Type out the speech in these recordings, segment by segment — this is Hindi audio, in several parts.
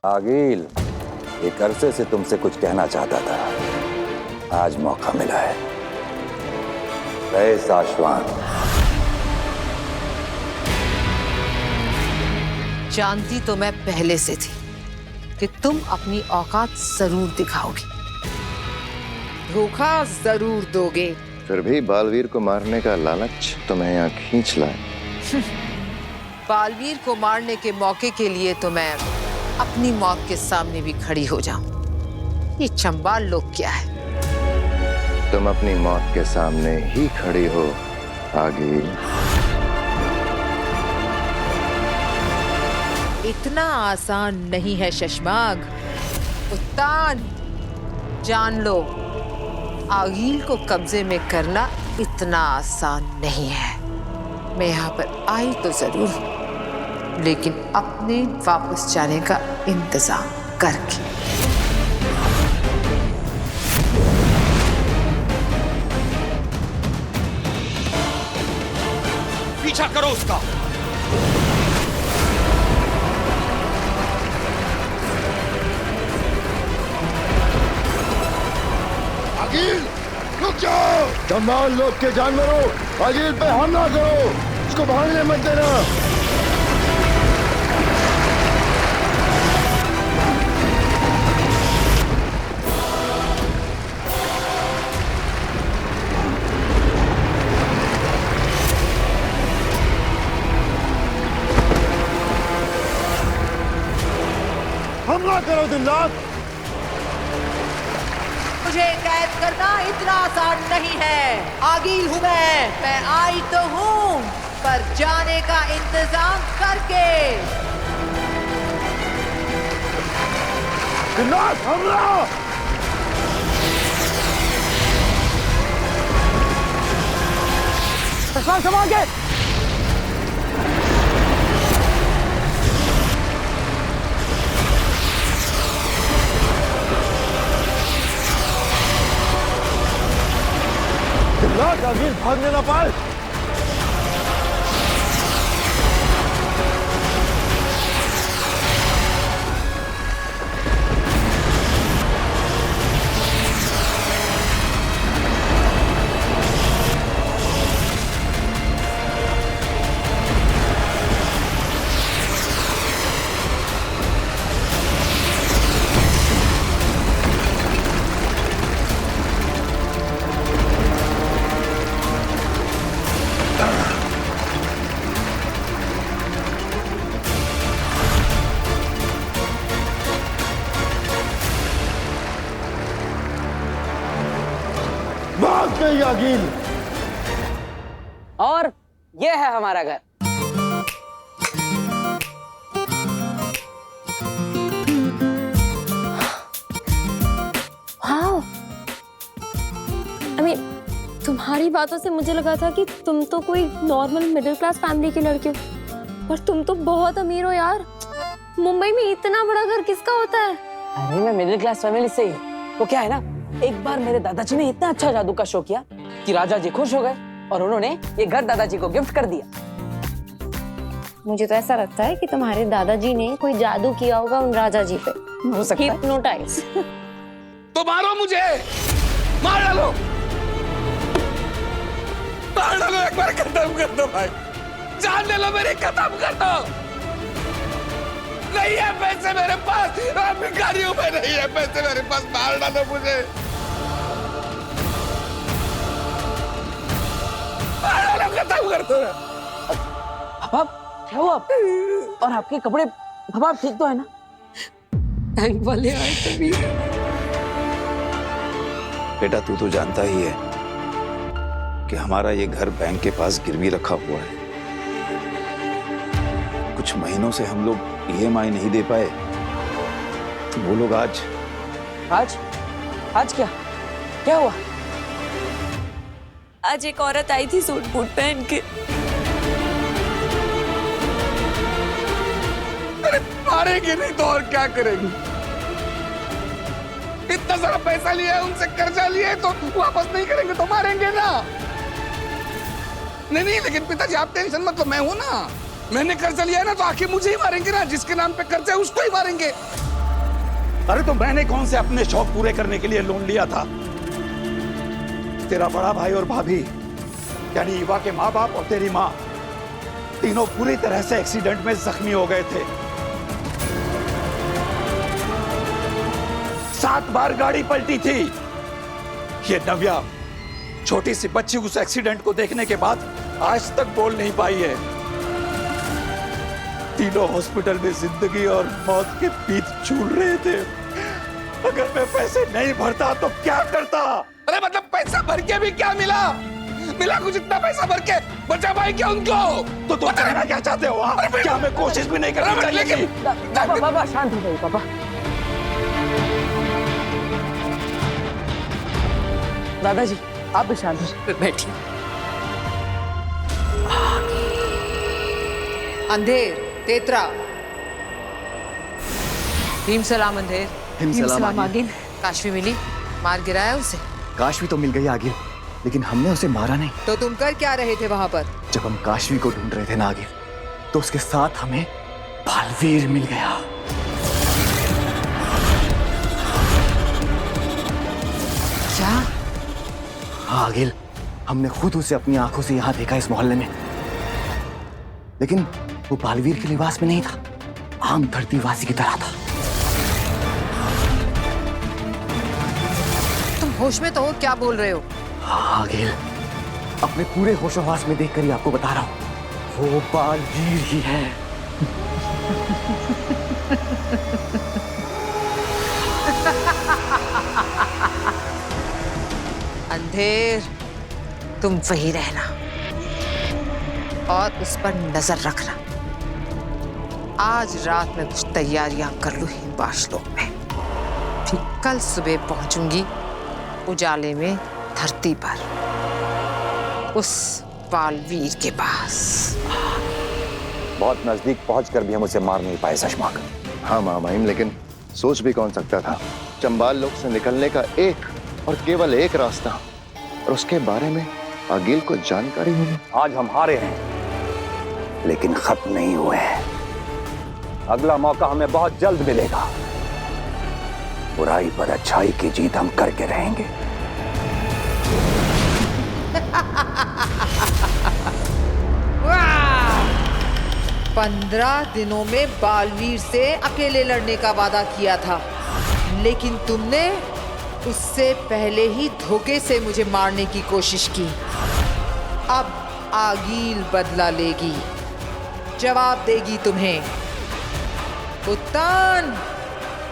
आगिल, एक अरसे से तुमसे कुछ कहना चाहता था, आज मौका मिला है। रहे साशवान। जानती तो मैं पहले से थी कि तुम अपनी औकात जरूर दिखाओगे, धोखा जरूर दोगे। फिर भी बालवीर को मारने का लालच तुम्हें यहाँ खींच लाए। बालवीर को मारने के मौके के लिए तो मैं अपनी मौत के सामने भी खड़ी हो जाऊं। ये चंबाल लोग क्या है? तुम अपनी मौत के सामने ही खड़ी हो आगिल। इतना आसान नहीं है शशमाग। उत्तान, जान लो, आगिल को कब्जे में करना इतना आसान नहीं है। मैं यहाँ पर आई तो जरूर हूं, लेकिन अपने वापस जाने का इंतजाम करके। पीछा करो उसका। आगिल, रुक जाओ। चंबाल लोग के जानवरों, आगिल पे हमला करो, उसको भागने मत देना। हमला करो दिनरात। मुझे कैद करना इतना आसान नहीं है। आगिल हूं मैं आई तो हूं, पर जाने का इंतजाम करके। दिनरात हमला। संभाल के। आगिल भागने ना पाए। भाग गई आगिल। और ये है हमारा घर। वाह, तुम्हारी बातों से मुझे लगा था कि तुम तो कोई नॉर्मल मिडिल क्लास फैमिली के लड़के हो, पर तुम तो बहुत अमीर हो यार। मुंबई में इतना बड़ा घर किसका होता है? अरे मैं मिडिल क्लास फैमिली से ही हूँ। वो क्या है ना, एक बार मेरे दादाजी ने इतना अच्छा जादू का शो किया कि राजा जी खुश हो गए और उन्होंने ये घर दादाजी को गिफ्ट कर दिया। मुझे तो ऐसा लगता है कि तुम्हारे दादाजी ने कोई जादू किया होगा उन राजा जी पे। हो सकता है। हिप्नोटाइज। तो मारो मुझे, मार डालो, मार डालो, एक बार खत्म कर दो भाई, जान ले लो मेरी, खत्म कर दो। नहीं है पैसे मेरे पास, मैं भिखारी हूं, मैं नहीं है पैसे मेरे पास, मार डालो मुझे, मार डालो, खत्म कर दो। पापा क्या हुआ? और आपके कपड़े, पापा ठीक तो है ना? बैंक वाले आए तभी। बेटा तू तो जानता ही है कि हमारा ये घर बैंक के पास गिरवी रखा हुआ है। कुछ महीनों से हम लोग EMI नहीं दे पाए, तो वो लोग आज क्या हुआ? आज एक औरत आई थी सूट बूट पहन के। अरे मारेंगे नहीं तो और क्या करेंगे? इतना सारा पैसा लिया है, उनसे कर्जा लिया है, तो वापस नहीं करेंगे तो मारेंगे ना। नहीं, लेकिन पिताजी आप टेंशन मत लो, मैं हूं ना। मैंने कर्जा लिया है ना, तो आखिर मुझे ही मारेंगे ना। जिसके नाम पे कर्जा है उसको ही मारेंगे। अरे तो मैंने कौन से अपने शौक पूरे करने के लिए लोन लिया था? तेरा बड़ा भाई और भाभी यानी ईवा के माँ बाप और तेरी माँ तीनों पूरी तरह से एक्सीडेंट में जख्मी हो गए थे। 7 बार गाड़ी पलटी थी। ये नव्या छोटी सी बच्ची उस एक्सीडेंट को देखने के बाद आज तक बोल नहीं पाई है। तीनों हॉस्पिटल में जिंदगी और मौत के बीच झूल रहे थे। अगर मैं पैसे नहीं भरता तो क्या करता? अरे मतलब पैसा भर के भी क्या मिला? मिला कुछ? इतना पैसा भर के बचा पाए क्या उनको? तो तुम कहना क्या चाहते हो? क्या हमें कोशिश भी नहीं करनी चाहिए? पापा पापा शांत हो जाइए पापा। दादाजी आप भी शांत हो जाइए। बैठिए। अंधेर, तेतरा, भीम सलाम अंधेर। सलाम आगिल। काशवी मिली? मार गिराया उसे? काशवी तो मिल गई आगिल, लेकिन हमने उसे मारा नहीं। तो तुम कर क्या रहे थे वहां पर? जब हम काशवी को ढूंढ रहे थे ना आगिल, तो उसके साथ हमें बालवीर मिल गया। क्या? हाँ आगिल, हमने खुद उसे अपनी आंखों से यहाँ देखा इस मोहल्ले में, लेकिन वो बालवीर के लिबास में नहीं था, आम धरतीवासी की तरह था। होश में तो हो? क्या बोल रहे हो? हाँ आगिल, अपने पूरे होशोहवास में देखकर ही आपको बता रहा हूँ, वो बालवीर ही है। अंधेर, तुम वही रहना और उस पर नजर रखना। आज रात में कुछ तैयारियां कर लूं हिंदवाशलोक में, फिर कल सुबह पहुंचूंगी उजाले में धरती पर उस बालवीर के पास। बहुत नजदीक पहुंचकर भी हम उसे मार नहीं पाए सशमाक। हाँ मामाइम, लेकिन सोच भी कौन सकता था? चंबाल लोक से निकलने का एक और केवल एक रास्ता, और उसके बारे में आगिल को जानकारी होगी। आज हम हारे हैं, लेकिन खत्म नहीं हुए हैं। अगला मौका हमें बहुत जल्द मिलेगा। बुराई पर अच्छाई की जीत हम करके रहेंगे। वाह! 15 दिनों में बालवीर से अकेले लड़ने का वादा किया था, लेकिन तुमने उससे पहले ही धोखे से मुझे मारने की कोशिश की। अब आगील बदला लेगी, जवाब देगी तुम्हें। उत्तान,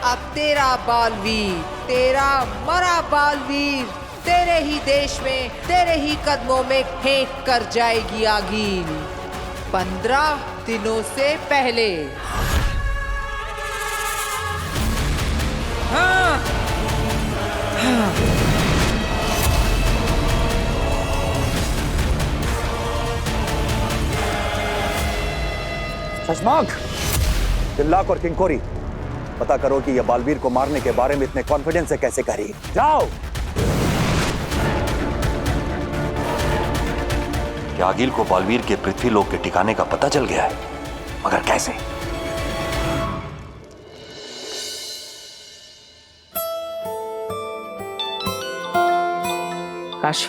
अब तेरा बालवीर, तेरा मरा बालवीर तेरे ही देश में, तेरे ही कदमों में फेंक कर जाएगी आगील, 15 दिनों से पहले। हाँ, हाँ। शशमाक, तिल्लाक और किंकोरी, पता करो कि यह बालवीर को मारने के बारे में इतने कॉन्फिडेंस से कैसे कह रही है। जाओ। क्या आगिल को बालवीर के पृथ्वीलोक के ठिकाने का पता चल गया है? मगर कैसे? काश।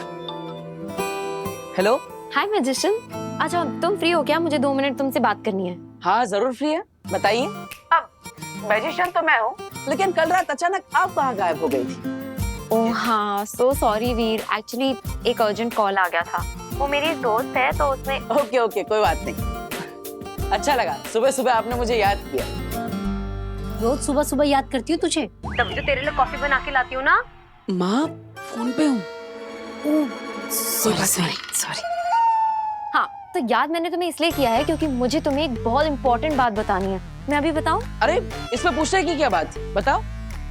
हेलो। हाय मैजिशियन, अच्छा तुम फ्री हो क्या? मुझे 2 मिनट तुमसे बात करनी है। हाँ जरूर फ्री है, बताइए। अब मैजिशियन तो मैं हूँ, लेकिन कल रात अचानक आप कहाँ गायब हो गई थी? ओह हाँ, सो सॉरी वीर, एक्चुअली एक अर्जेंट कॉल आ गया था। वो मेरी एक दोस्त है तो उसने। ओके ओके, कोई बात नहीं। अच्छा लगा सुबह सुबह आपने मुझे याद किया। रोज सुबह सुबह याद करती हूँ तुझे, तब जो तेरे लिए कॉफी बना के लाती हूँ ना। माँ फोन पे हूँ। सॉरी। हाँ, तो याद मैंने तुम्हें इसलिए किया है क्योंकि मुझे तुम्हें एक बहुत इम्पोर्टेंट बात बतानी है। मैं अभी बताऊँ? अरे इसमें पूछने की क्या बात, बताओ।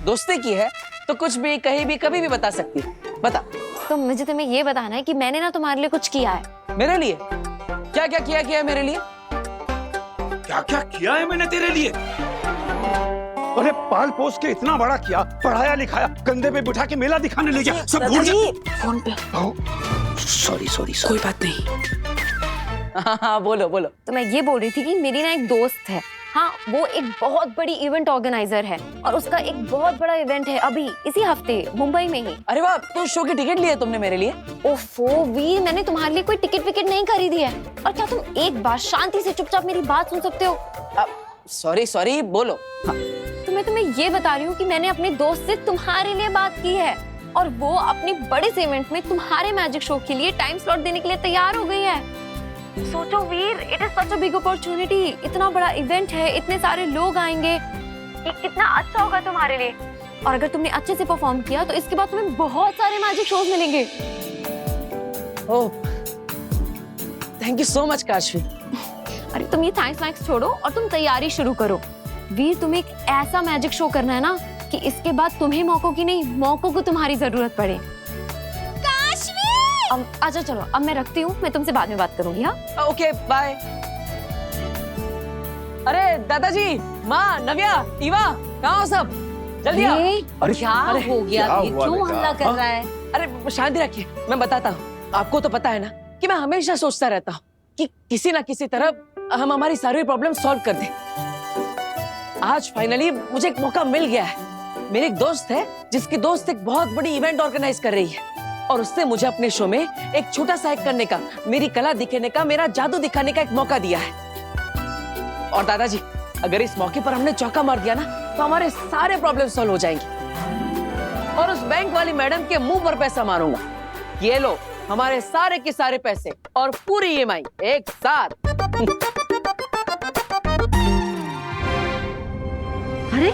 दोस्ती की है तो कुछ भी कहीं भी कभी भी बता सकती है, बता। तो मुझे तुम्हें ये बताना है कि मैंने ना तुम्हारे लिए कुछ किया है। मेरे लिए? क्या क्या किया है मेरे लिए? क्या क्या किया है मैंने तेरे लिए? अरे पाल पोस के इतना बड़ा किया, पढ़ाया लिखाया, कंधे पे बिठा के मेला दिखाने ले गया, सब भूल जा। फोन पे। सॉरी कोई बात नहीं। हाँ, बोलो बोलो। तो मैं ये बोल रही थी कि मेरी ना एक दोस्त है, हाँ, वो एक बहुत बड़ी इवेंट ऑर्गेनाइजर है और उसका एक बहुत बड़ा इवेंट है अभी इसी हफ्ते मुंबई में ही। अरे वाह, तो शो की टिकट ली है तुमने मेरे लिए? ओफो वीर, मैंने तुम्हारे लिए कोई टिकट विकेट नहीं खरीदी है। और क्या तुम एक बार शांति से चुपचाप मेरी बात सुन सकते हो? सॉरी सॉरी, बोलो। हाँ। तो मैं तुम्हें ये बता रही हूँ कि मैंने अपने दोस्त से तुम्हारे लिए बात की है और वो अपने बड़े से इवेंट में तुम्हारे मैजिक शो के लिए टाइम स्लॉट देने के लिए तैयार हो गई है। सोचो Veer, it is such a big opportunity. इतना बड़ा इवेंट है, इतने सारे लोग आएंगे, ये कितना अच्छा होगा तुम्हारे लिए। और अगर तुमने अच्छे से परफॉर्म किया तो इसके बाद तुम्हें बहुत सारे मैजिक शोज मिलेंगे। Oh, thank you so much Kashvi. अरे तुम ये थैंक्स छोड़ो और तुम तैयारी शुरू करो। वीर, तुम्हें एक ऐसा मैजिक शो करना है ना कि इसके बाद तुम्हें मौकों की नहीं, मौकों को तुम्हारी जरूरत पड़े। आजा चलो, अब मैं रखती हूँ, मैं तुमसे बाद में बात करूंगी। हाँ ओके, बाय। अरे दादाजी, माँ, नव्या, ईवा, कहाँ हो सब? जल्दी आओ। अरे क्या हो गया? ये क्यों हल्ला कर रहा है? अरे शांति रखिए, मैं बताता हूँ। आपको तो पता है ना कि मैं हमेशा सोचता रहता हूँ कि किसी ना किसी तरह हम हमारी सारी प्रॉब्लम सॉल्व कर दें। आज फाइनली मुझे एक मौका मिल गया है। मेरी एक दोस्त है जिसकी दोस्त एक बहुत बड़ी इवेंट ऑर्गेनाइज कर रही है और उसने मुझे अपने शो में एक छोटा सा एक्ट करने का, मेरी कला दिखाने का, मेरा जादू दिखाने का एक मौका दिया है। और दादाजी, अगर इस मौके पर हमने चौका मार दिया ना तो हमारे सारे प्रॉब्लम सॉल्व हो जाएंगे। और उस बैंक वाली मैडम के मुंह पर पैसा मारूंगा। ये लो हमारे सारे के सारे पैसे और पूरी EMI एक साथ। अरे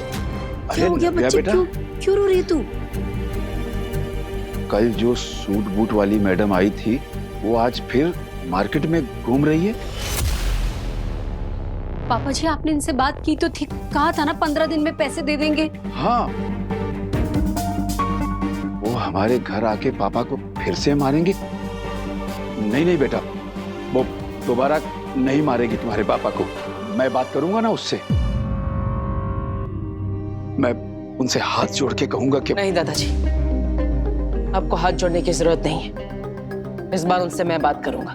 क्या हो गया बच्चे? क्यों रो रही तू? कल जो सूट बूट वाली मैडम आई थी वो आज फिर मार्केट में घूम रही है। पापा जी, आपने इनसे बात की तो थी, कहा था ना 15 दिन में पैसे दे देंगे। हाँ, वो हमारे घर आके पापा को फिर से मारेंगे। नहीं नहीं बेटा, वो दोबारा नहीं मारेगी तुम्हारे पापा को। मैं बात करूंगा ना उससे, मैं उनसे हाथ जोड़ के कहूंगा कि नहीं दादाजी, आपको हाथ जोड़ने की जरूरत नहीं है। इस बार उनसे मैं बात करूंगा।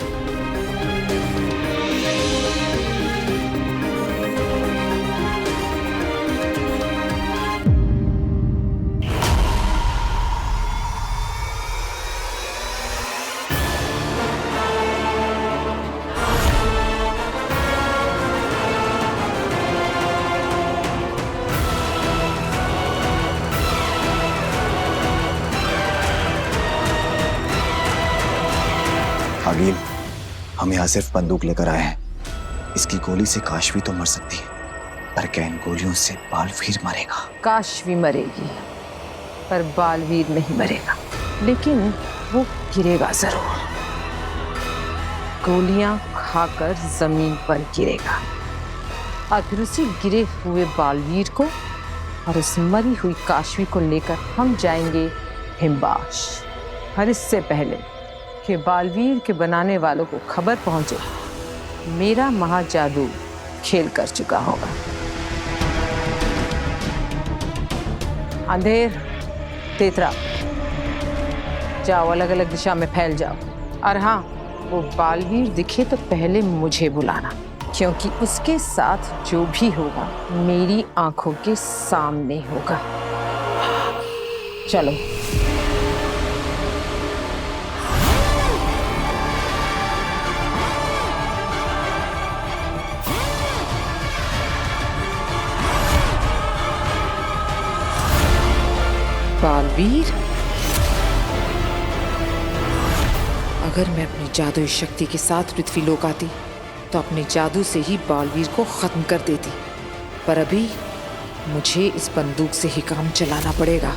आगिल, हम यहाँ सिर्फ बंदूक लेकर आए हैं। इसकी गोली से काशवी तो मर सकती है, पर क्या इन गोलियों से बालवीर मरेगा? काशवी मरेगी पर बालवीर नहीं मरेगा, लेकिन वो गिरेगा जरूर। गोलियां खाकर जमीन पर गिरेगा और फिर उसी गिरे हुए बालवीर को और उस मरी हुई काशवी को लेकर हम जाएंगे हिमबाश। और इससे पहले कि बालवीर के बनाने वालों को खबर पहुंचे, मेरा महाजादू खेल कर चुका होगा। अंधेर, तेतरा, जाओ अलग अलग दिशा में फैल जाओ। और हाँ, वो बालवीर दिखे तो पहले मुझे बुलाना, क्योंकि उसके साथ जो भी होगा मेरी आंखों के सामने होगा। चलो। बालवीर, अगर मैं अपनी जादुई शक्ति के साथ पृथ्वी लोक आती तो अपने जादू से ही बालवीर को खत्म कर देती, पर अभी मुझे इस बंदूक से ही काम चलाना पड़ेगा।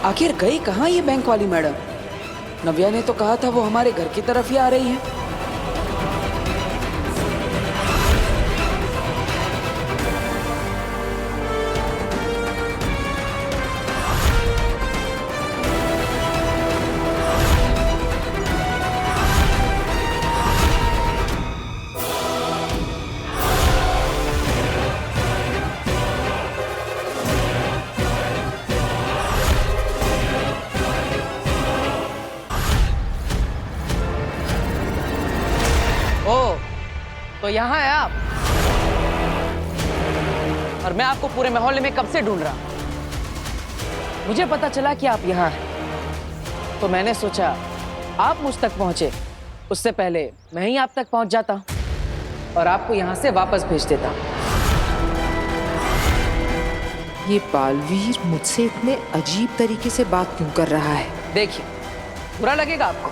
आखिर गई कहाँ ये बैंक वाली मैडम? नव्या ने तो कहा था वो हमारे घर की तरफ ही आ रही है। तो यहाँ है आप, और मैं आपको पूरे मोहल्ले में कब से ढूंढ रहा हूं। मुझे पता चला कि आप यहाँ हैं, तो मैंने सोचा आप मुझ तक पहुंचे उससे पहले मैं ही आप तक पहुंच जाता हूं और आपको यहाँ से वापस भेज देता हूं। ये बालवीर मुझसे इतने अजीब तरीके से बात क्यों कर रहा है? देखिए, बुरा लगेगा आपको,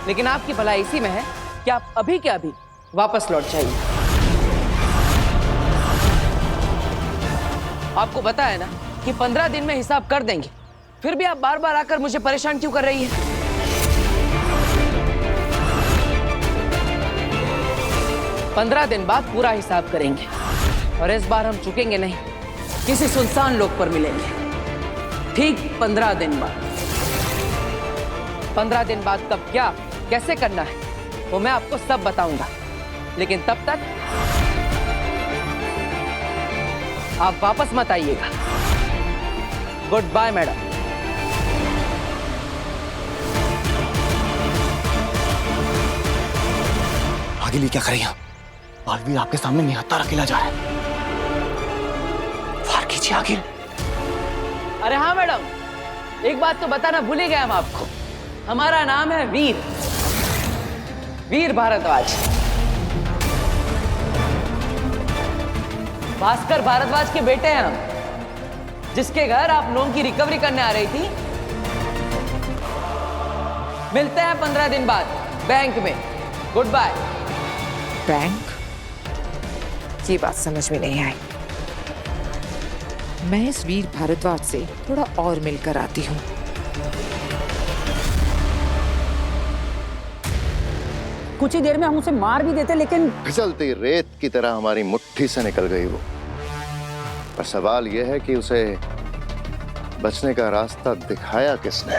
लेकिन आपकी भलाई इसी में है कि आप अभी के अभी वापस लौट जाइए। आपको पता है ना कि 15 दिन में हिसाब कर देंगे, फिर भी आप बार बार आकर मुझे परेशान क्यों कर रही है? 15 दिन बाद पूरा हिसाब करेंगे और इस बार हम चुकेंगे नहीं, किसी सुनसान लोक पर मिलेंगे। ठीक 15 दिन बाद। 15 दिन बाद कब क्या कैसे करना है वो मैं आपको सब बताऊंगा, लेकिन तब तक आप वापस मत आइएगा। Good bye madam. आगे लिए क्या करें यहाँ? बालवीर आपके सामने निहत्था अकेला जा रहा है। वार कीजिए आगे। अरे हाँ मैडम, एक बात तो बताना भूल ही गया हम आपको। हमारा नाम है वीर, वीर भारद्वाज। भास्कर भारद्वाज के बेटे हैं हम, जिसके घर आप लोगों की रिकवरी करने आ रही थी। मिलते हैं 15 दिन बाद बैंक में। Good bye. बैंक? ये बात समझ में नहीं आई। मैं इस वीर भारद्वाज से थोड़ा और मिलकर आती हूँ। कुछ ही देर में हम उसे मार भी देते, लेकिन फिसलती रेत की तरह हमारी मुट्ठी से निकल गई वो। पर सवाल यह है कि उसे बचने का रास्ता दिखाया किसने?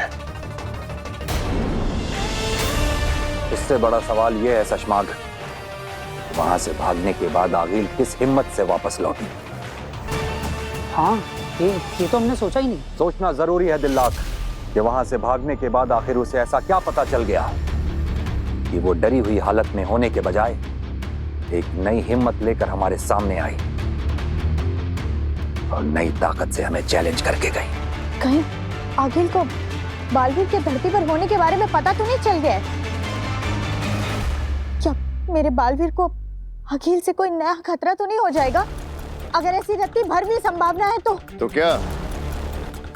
इससे बड़ा सवाल यह है शशमाग, वहां से भागने के बाद आगिल किस हिम्मत से वापस लौटी? हाँ, ये तो हमने सोचा ही नहीं। सोचना जरूरी है दिल्लाक कि वहां से भागने के बाद आखिर उसे ऐसा क्या पता चल गया कि वो डरी हुई हालत में होने के बजाय एक नई हिम्मत लेकर हमारे सामने आई और नई ताकत से हमें चैलेंज करके गई। कहीं आगिल को बालवीर के धरती पर होने के बारे में पता तो नहीं चल गया? क्या मेरे बालवीर को आगिल से कोई नया खतरा तो नहीं हो जाएगा? अगर ऐसी रत्ती भर भी संभावना है तो क्या?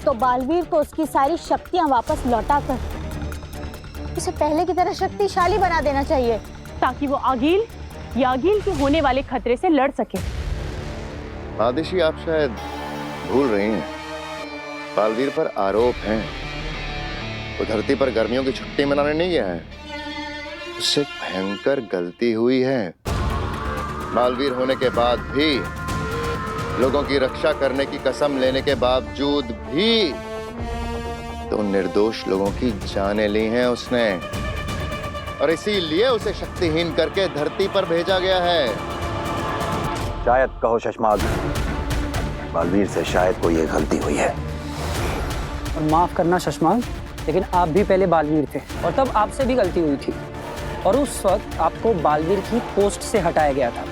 तो बालवीर को उसकी सारी शक्तियां वापस लौटाकर उसे पहले की तरह शक्तिशाली बना देना चाहिए, ताकि वो आगिल या आगिल के होने वाले खतरे से लड़ सके। आदिशी, आप शायद भूल रही हैं, बालवीर पर आरोप हैं। वो धरती पर गर्मियों की छुट्टी मनाने नहीं गया है, उससे भयंकर गलती हुई है। बालवीर होने के बाद भी, लोगों की रक्षा करने की कसम लेने के बावजूद भी तो निर्दोष लोगों की जानें ली हैं उसने, और इसीलिए उसे शक्तिहीन करके धरती पर भेजा गया है। शायद कहो शशमाग, बालवीर से शायद कोई ये गलती हुई है। और माफ करना शशमाग, लेकिन आप भी पहले बालवीर थे और तब आपसे भी गलती हुई थी, और उस वक्त आपको बालवीर की पोस्ट से हटाया गया था।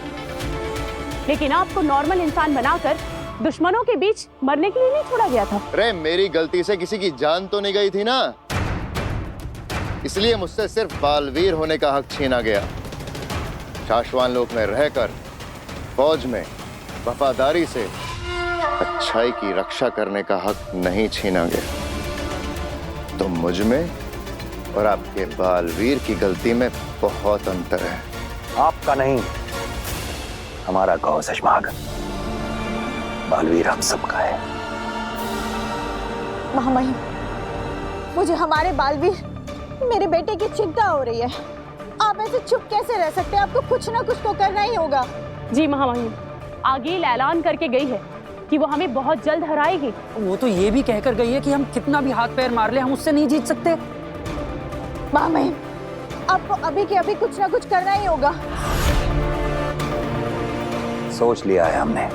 लेकिन आपको नॉर्मल इंसान बनाकर दुश्मनों के बीच मरने के लिए नहीं छोड़ा गया था। अरे मेरी गलती से किसी की जान तो नहीं गई थी ना, इसलिए मुझसे सिर्फ बालवीर होने का हक छीना गया। शाश्वान लोक में रहकर फौज में वफादारी से अच्छाई की रक्षा करने का हक नहीं छीना गया। तो मुझ में और आपके बालवीर की गलती में बहुत अंतर है। आपका नहीं, हमारा कहो शशमाग। बालवीर हम सबका है। महामहिम, मुझे हमारे बालवीर, मेरे बेटे की चिंता हो रही है। आप ऐसे चुप कैसे रह सकते हैं? आपको कुछ ना कुछ तो करना ही होगा। जी महामहिम, आगिल ऐलान करके गई है कि वो हमें बहुत जल्द हराएगी। वो तो ये भी कहकर गई है कि हम कितना भी हाथ पैर मार ले, हम उससे नहीं जीत सकते। महामहिम, आपको अभी के अभी कुछ ना कुछ करना ही होगा। सोच लिया है हमने।